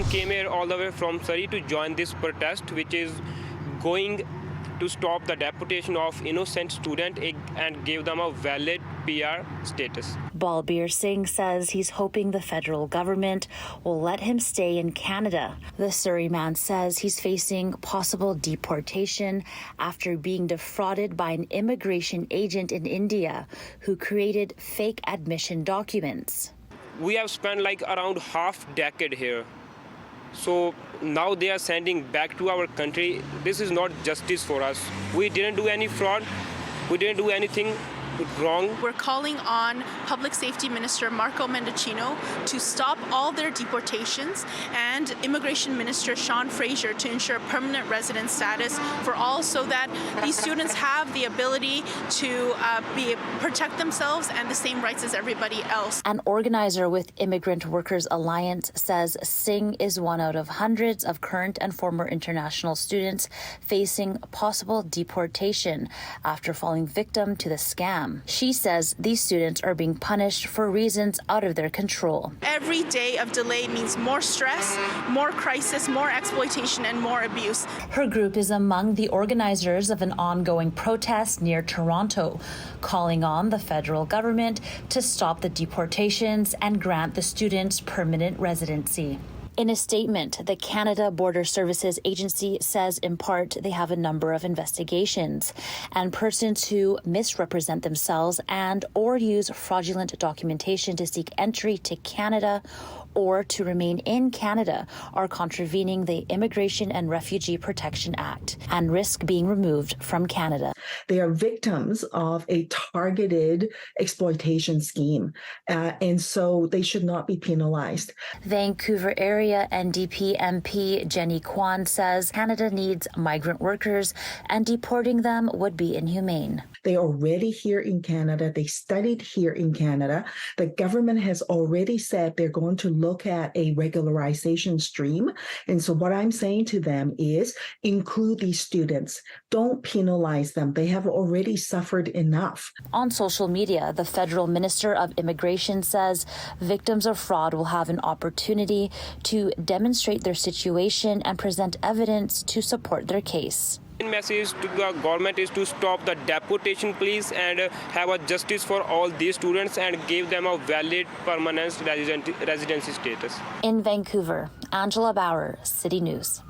came here all the way from Surrey to join this protest, which is going to stop the deportation of innocent students and give them a valid PR status. Balbir Singh says he's hoping the federal government will let him stay in Canada. The Surrey man says he's facing possible deportation after being defrauded by an immigration agent in India who created fake admission documents. We have spent like around half decade here. So now they are sending back to our country. This is not justice for us. We didn't do any fraud. We didn't do anything wrong. We're calling on Public Safety Minister Marco Mendicino to stop all their deportations and Immigration Minister Sean Fraser to ensure permanent resident status for all so that these students have the ability to protect themselves and the same rights as everybody else. An organizer with Immigrant Workers Alliance says Singh is one out of hundreds of current and former international students facing possible deportation after falling victim to the scam. She says these students are being punished for reasons out of their control. Every day of delay means more stress, more crisis, more exploitation, and more abuse. Her group is among the organizers of an ongoing protest near Toronto, calling on the federal government to stop the deportations and grant the students permanent residency. In a statement, the Canada Border Services Agency says in part they have a number of investigations, and persons who misrepresent themselves and or use fraudulent documentation to seek entry to Canada or to remain in Canada are contravening the Immigration and Refugee Protection Act and risk being removed from Canada. They are victims of a targeted exploitation scheme, and so they should not be penalized. Vancouver area NDP MP Jenny Kwan says Canada needs migrant workers and deporting them would be inhumane. They are already here in Canada. They studied here in Canada. The government has already said they're going to look at a regularization stream. And so what I'm saying to them is include these students. Don't penalize them. They have already suffered enough. On social media, the federal minister of immigration says victims of fraud will have an opportunity to demonstrate their situation and present evidence to support their case. The message to the government is to stop the deportation, please, and have a justice for all these students and give them a valid permanent residency status. In Vancouver, Angela Bauer, City News.